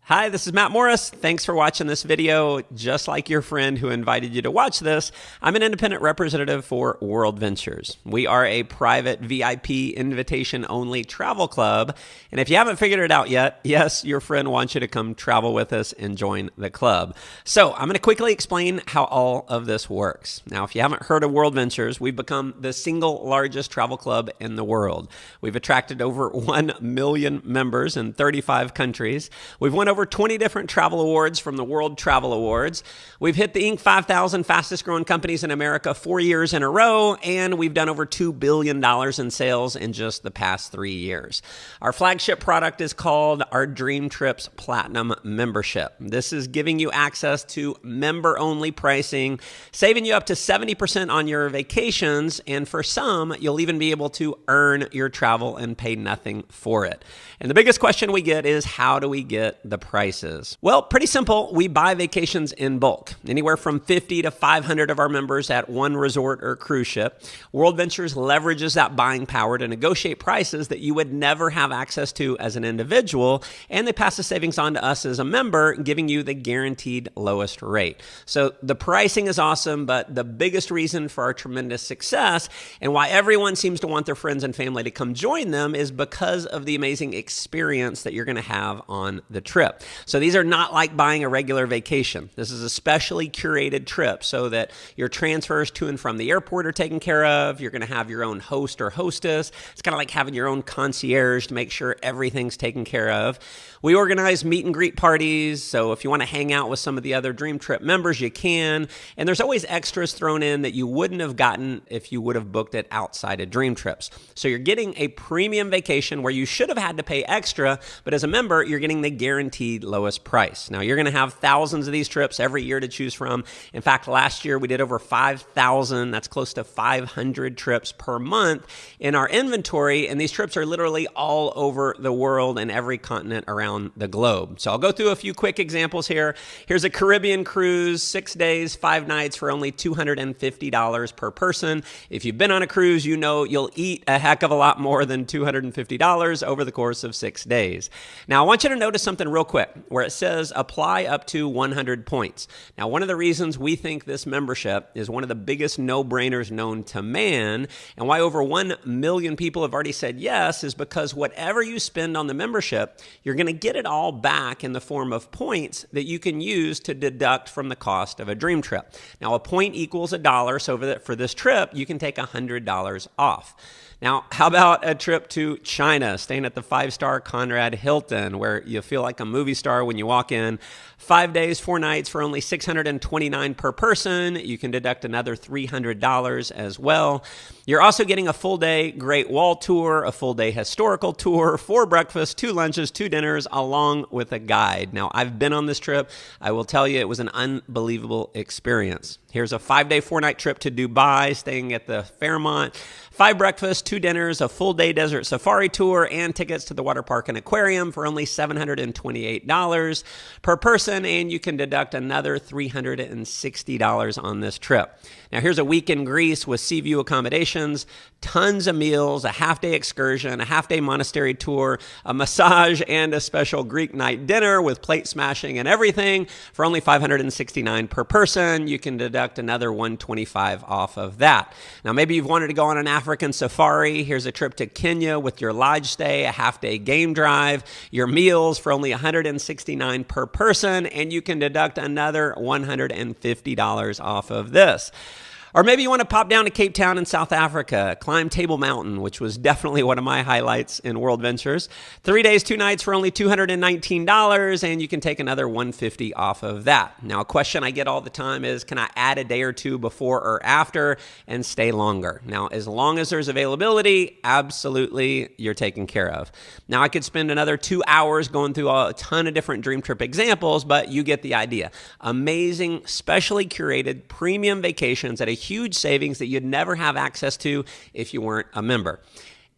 Hi, this is Matt Morris. Thanks for watching this video. Just like your friend who invited you to watch this, I'm an independent representative for World Ventures. We are a private VIP invitation-only travel club. And if you haven't figured it out yet, yes, your friend wants you to come travel with us and join the club. So I'm going to quickly explain how all of this works. Now, if you haven't heard of World Ventures, we've become the single largest travel club in the world. We've attracted over 1 million members in 35 countries. We've won over 20 different travel awards from the World Travel Awards. We've hit the Inc. 5000 fastest growing companies in America 4 years in a row, and we've done over $2 billion in sales in just the past 3 years. Our flagship product is called our Dream Trips Platinum Membership. This is giving you access to member-only pricing, saving you up to 70% on your vacations, and for some, you'll even be able to earn your travel and pay nothing for it. And the biggest question we get is, how do we get the prices? Well, pretty simple. We buy vacations in bulk, anywhere from 50 to 500 of our members at one resort or cruise ship. World Ventures leverages that buying power to negotiate prices that you would never have access to as an individual, and they pass the savings on to us as a member, giving you the guaranteed lowest rate. So the pricing is awesome, but the biggest reason for our tremendous success and why everyone seems to want their friends and family to come join them is because of the amazing experience that you're going to have on the trip. So these are not like buying a regular vacation. This is a specially curated trip so that your transfers to and from the airport are taken care of. You're going to have your own host or hostess. It's kind of like having your own concierge to make sure everything's taken care of. We organize meet and greet parties, so if you want to hang out with some of the other Dream Trip members, you can. And there's always extras thrown in that you wouldn't have gotten if you would have booked it outside of Dream Trips. So you're getting a premium vacation where you should have had to pay extra, but as a member, you're getting the guaranteed lowest price. Now, you're going to have thousands of these trips every year to choose from. In fact, last year we did over 5,000. That's close to 500 trips per month in our inventory, and these trips are literally all over the world and every continent around the globe. So I'll go through a few quick examples here. Here's a Caribbean cruise, 6 days, 5 nights for only $250 per person. If you've been on a cruise, you know you'll eat a heck of a lot more than $250 over the course of 6 days. Now, I want you to notice something real quick where it says apply up to 100 points. Now, one of the reasons we think this membership is one of the biggest no-brainers known to man and why over 1 million people have already said yes is because whatever you spend on the membership, you're going to get it all back in the form of points that you can use to deduct from the cost of a dream trip. Now, a point equals $1, so for this trip, you can take $100 off. Now, how about a trip to China, staying at the 5-star Conrad Hilton, where you feel like a movie star when you walk in? 5 days, 4 nights for only $629 per person. You can deduct another $300 as well. You're also getting a full-day Great Wall tour, a full-day historical tour, 4 breakfasts, 2 lunches, 2 dinners, along with a guide. Now, I've been on this trip. I will tell you it was an unbelievable experience. Here's a 5-day, 4-night trip to Dubai, staying at the Fairmont. 5 breakfasts, 2 dinners, a full-day desert safari tour, and tickets to the water park and aquarium for only $728 per person, and you can deduct another $360 on this trip. Now, here's a week in Greece with sea view accommodations, tons of meals, a half-day excursion, a half-day monastery tour, a massage, and a special Greek night dinner with plate smashing and everything for only $569 per person. You can deduct another $125 off of that. Now, maybe you've wanted to go on an African safari. Here's a trip to Kenya with your lodge stay, a half-day game drive, your meals for only $169 per person, and you can deduct another $150 off of this. Or maybe you want to pop down to Cape Town in South Africa, climb Table Mountain, which was definitely one of my highlights in World Ventures. 3 days, 2 nights for only $219, and you can take another $150 off of that. Now, a question I get all the time is, can I add a day or two before or after and stay longer? Now, as long as there's availability, absolutely, you're taken care of. Now, I could spend another 2 hours going through a ton of different Dream Trip examples, but you get the idea. Amazing, specially curated premium vacations at a huge savings that you'd never have access to if you weren't a member.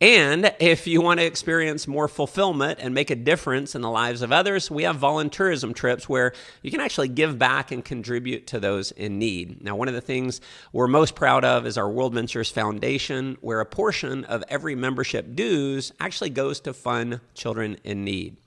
And if you want to experience more fulfillment and make a difference in the lives of others, we have voluntourism trips where you can actually give back and contribute to those in need. Now, one of the things we're most proud of is our World Ventures Foundation, where a portion of every membership dues actually goes to fund children in need.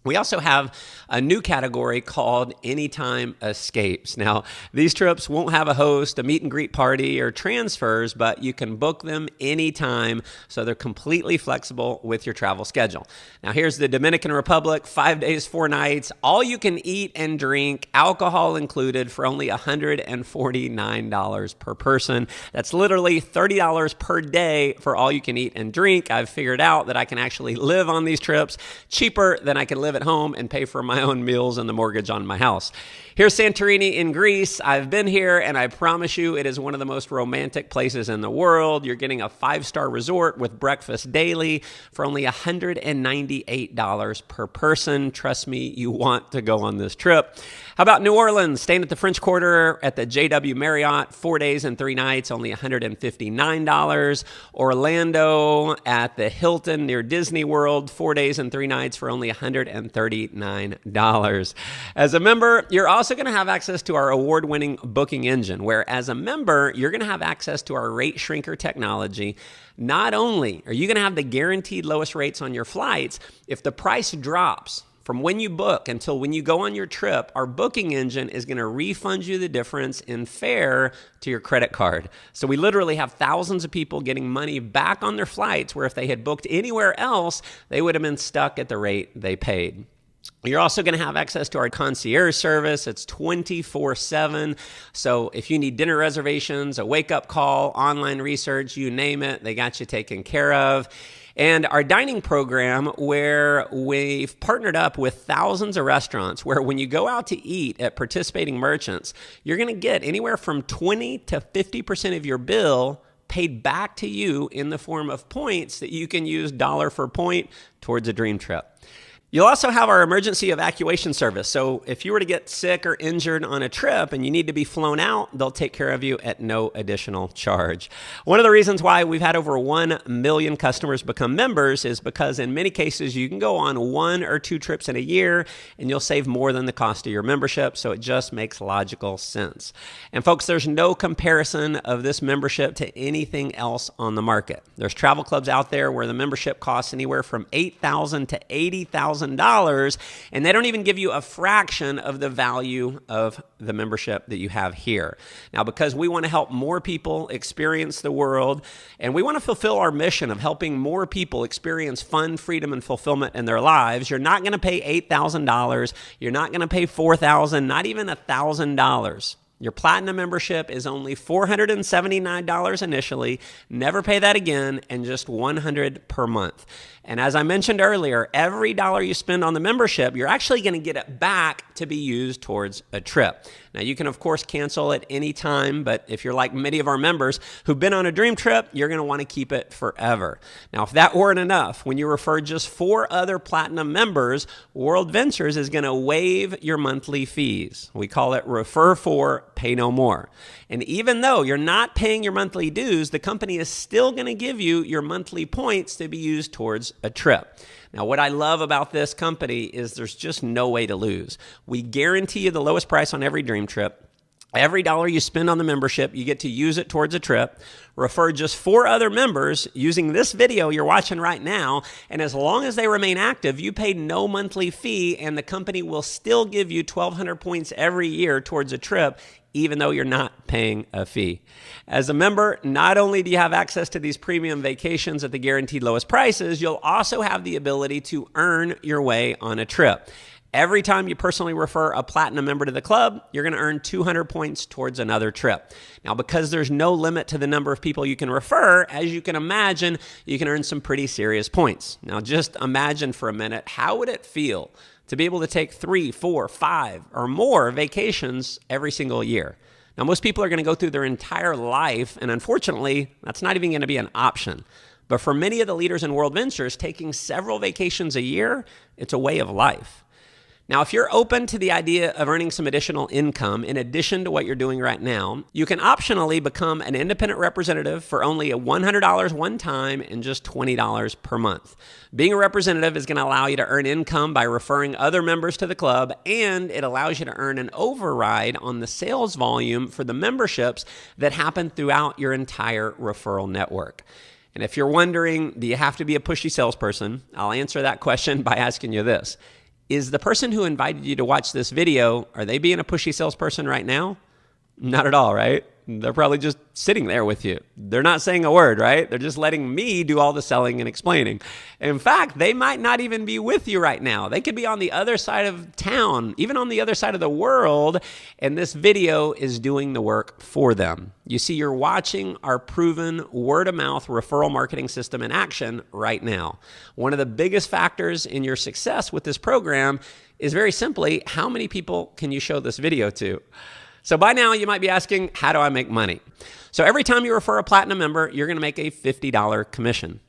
We also have a new category called Anytime Escapes. Now, these trips won't have a host, a meet and greet party, or transfers, but you can book them anytime, so they're completely flexible with your travel schedule. Now, here's the Dominican Republic, 5 days, 4 nights, all you can eat and drink, alcohol included, for only $149 per person. That's literally $30 per day for all you can eat and drink. I've figured out that I can actually live on these trips cheaper than I can live at home and pay for my own meals and the mortgage on my house. Here's Santorini in Greece. I've been here, and I promise you it is one of the most romantic places in the world. You're getting a 5-star resort with breakfast daily for only $198 per person. Trust me, you want to go on this trip. How about New Orleans? Staying at the French Quarter at the JW Marriott, 4 days and 3 nights, only $159. Orlando at the Hilton near Disney World, 4 days and 3 nights for only $139. As a member, you're also going to have access to our award-winning booking engine, where as a member, you're going to have access to our rate shrinker technology. Not only are you going to have the guaranteed lowest rates on your flights, if the price drops from when you book until when you go on your trip, our booking engine is going to refund you the difference in fare to your credit card. So we literally have thousands of people getting money back on their flights, where if they had booked anywhere else, they would have been stuck at the rate they paid. You're also going to have access to our concierge service. It's 24/7. So if you need dinner reservations, a wake-up call, online research, you name it, they got you taken care of. And our dining program, where we've partnered up with thousands of restaurants, where when you go out to eat at participating merchants, you're going to get anywhere from 20 to 50% of your bill paid back to you in the form of points that you can use dollar for point towards a dream trip. You'll also have our emergency evacuation service. So if you were to get sick or injured on a trip and you need to be flown out, they'll take care of you at no additional charge. One of the reasons why we've had over 1 million customers become members is because in many cases you can go on 1 or 2 trips in a year and you'll save more than the cost of your membership. So it just makes logical sense. And folks, there's no comparison of this membership to anything else on the market. There's travel clubs out there where the membership costs anywhere from $8,000 to $80,000. And they don't even give you a fraction of the value of the membership that you have here. Now, because we want to help more people experience the world, and we want to fulfill our mission of helping more people experience fun, freedom, and fulfillment in their lives, you're not going to pay $8,000. You're not going to pay $4,000, not even $1,000. Your Platinum membership is only $479 initially, never pay that again, and just $100 per month. And as I mentioned earlier, every dollar you spend on the membership, you're actually going to get it back to be used towards a trip. Now, you can, of course, cancel at any time, but if you're like many of our members who've been on a dream trip, you're going to want to keep it forever. Now, if that weren't enough, when you refer just 4 other Platinum members, World Ventures is going to waive your monthly fees. We call it Refer 4, Pay No More. And even though you're not paying your monthly dues, the company is still going to give you your monthly points to be used towards a trip. Now, what I love about this company is there's just no way to lose. We guarantee you the lowest price on every dream trip. Every dollar you spend on the membership, you get to use it towards a trip. Refer just 4 other members using this video you're watching right now, and as long as they remain active, you pay no monthly fee, and the company will still give you 1,200 points every year towards a trip, even though you're not paying a fee. As a member, not only do you have access to these premium vacations at the guaranteed lowest prices, you'll also have the ability to earn your way on a trip. Every time you personally refer a Platinum member to the club, you're going to earn 200 points towards another trip. Now, because there's no limit to the number of people you can refer, as you can imagine, you can earn some pretty serious points. Now, just imagine for a minute, how would it feel to be able to take 3, 4, 5, or more vacations every single year? Now, most people are going to go through their entire life, and unfortunately, that's not even going to be an option. But for many of the leaders in World Ventures, taking several vacations a year, it's a way of life. Now, if you're open to the idea of earning some additional income in addition to what you're doing right now, you can optionally become an independent representative for only $100 one time and just $20 per month. Being a representative is going to allow you to earn income by referring other members to the club, and it allows you to earn an override on the sales volume for the memberships that happen throughout your entire referral network. And if you're wondering, do you have to be a pushy salesperson? I'll answer that question by asking you this. Is the person who invited you to watch this video, are they being a pushy salesperson right now? Not at all, right? They're probably just sitting there with you. They're not saying a word, right? They're just letting me do all the selling and explaining. In fact, they might not even be with you right now. They could be on the other side of town, even on the other side of the world, and this video is doing the work for them. You see, you're watching our proven word-of-mouth referral marketing system in action right now. One of the biggest factors in your success with this program is very simply, how many people can you show this video to? So by now you might be asking, how do I make money? So every time you refer a Platinum member, you're going to make a $50 commission.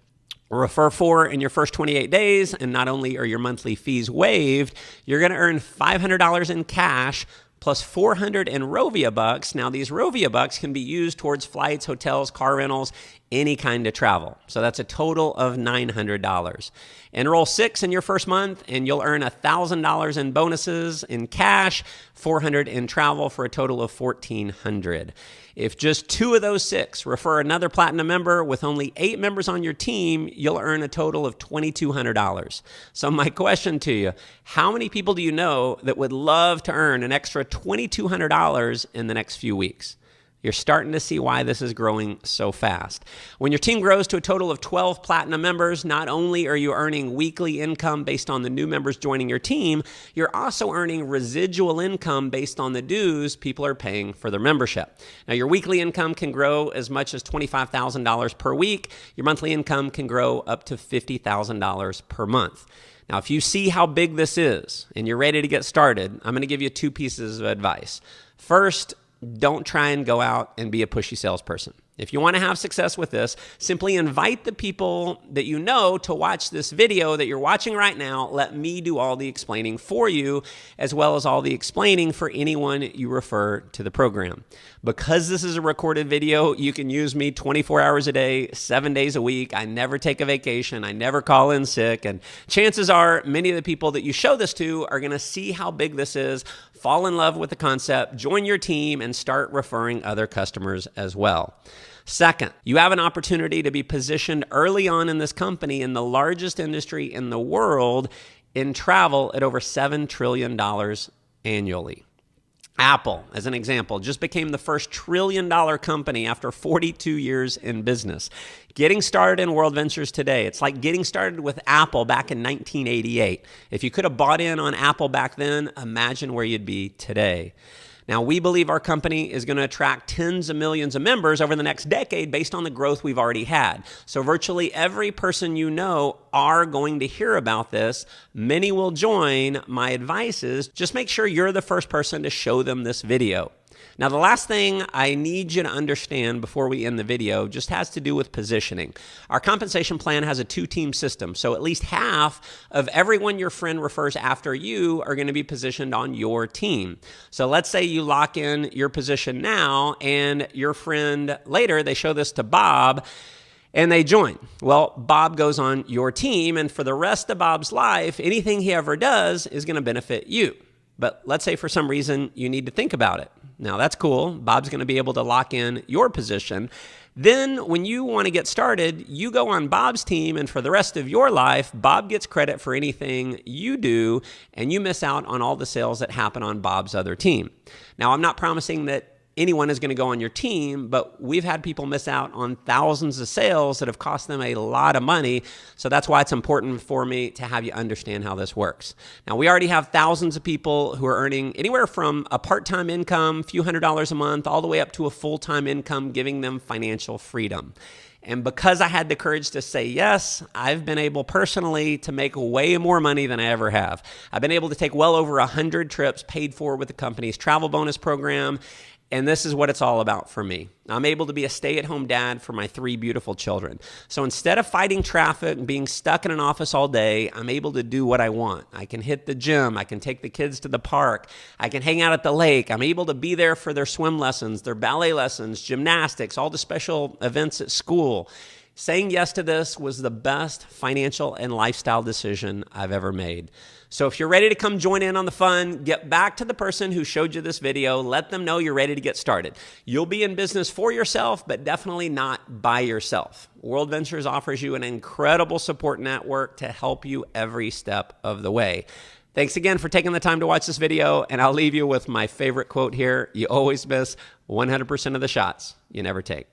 Refer 4 in your first 28 days, and not only are your monthly fees waived, you're going to earn $500 in cash plus $400 in Rovia bucks. Now these Rovia bucks can be used towards flights, hotels, car rentals, any kind of travel. So that's a total of $900. Enroll 6 in your first month and you'll earn $1,000 in bonuses in cash, $400 in travel for a total of $1,400. If just 2 of those 6 refer another Platinum member with only 8 members on your team, you'll earn a total of $2,200. So my question to you, how many people do you know that would love to earn an extra $2,200 in the next few weeks? You're starting to see why this is growing so fast. When your team grows to a total of 12 Platinum members, not only are you earning weekly income based on the new members joining your team, you're also earning residual income based on the dues people are paying for their membership. Now, your weekly income can grow as much as $25,000 per week. Your monthly income can grow up to $50,000 per month. Now, if you see how big this is and you're ready to get started, I'm going to give you 2 pieces of advice. First, don't try and go out and be a pushy salesperson. If you want to have success with this, simply invite the people that you know to watch this video that you're watching right now. Let me do all the explaining for you, as well as all the explaining for anyone you refer to the program. Because this is a recorded video, you can use me 24 hours a day, 7 days a week. I never take a vacation. I never call in sick. And chances are many of the people that you show this to are going to see how big this is, fall in love with the concept, join your team, and start referring other customers as well. Second, you have an opportunity to be positioned early on in this company in the largest industry in the world in travel at over $7 trillion annually. Apple, as an example, just became the first trillion-dollar company after 42 years in business. Getting started in World Ventures today, it's like getting started with Apple back in 1988. If you could have bought in on Apple back then, imagine where you'd be today. Now, we believe our company is going to attract tens of millions of members over the next decade based on the growth we've already had. So virtually every person you know are going to hear about this. Many will join. My advice is just make sure you're the first person to show them this video. Now, the last thing I need you to understand before we end the video just has to do with positioning. Our compensation plan has a 2-team system, so at least half of everyone your friend refers after you are going to be positioned on your team. So let's say you lock in your position now, and your friend later, they show this to Bob, and they join. Well, Bob goes on your team, and for the rest of Bob's life, anything he ever does is going to benefit you. But let's say for some reason you need to think about it. Now that's cool. Bob's going to be able to lock in your position. Then when you want to get started, you go on Bob's team, and for the rest of your life, Bob gets credit for anything you do, and you miss out on all the sales that happen on Bob's other team. Now, I'm not promising that anyone is going to go on your team, but we've had people miss out on thousands of sales that have cost them a lot of money. So that's why it's important for me to have you understand how this works. Now, we already have thousands of people who are earning anywhere from a part-time income, a few $100s a month, all the way up to a full-time income, giving them financial freedom. And because I had the courage to say yes, I've been able personally to make way more money than I ever have. I've been able to take well over 100 trips paid for with the company's travel bonus program. And this is what it's all about for me. I'm able to be a stay-at-home dad for my 3 beautiful children. So instead of fighting traffic and being stuck in an office all day, I'm able to do what I want. I can hit the gym. I can take the kids to the park. I can hang out at the lake. I'm able to be there for their swim lessons, their ballet lessons, gymnastics, all the special events at school. Saying yes to this was the best financial and lifestyle decision I've ever made. So if you're ready to come join in on the fun, get back to the person who showed you this video. Let them know you're ready to get started. You'll be in business for yourself, but definitely not by yourself. World Ventures offers you an incredible support network to help you every step of the way. Thanks again for taking the time to watch this video, and I'll leave you with my favorite quote here. You always miss 100% of the shots you never take.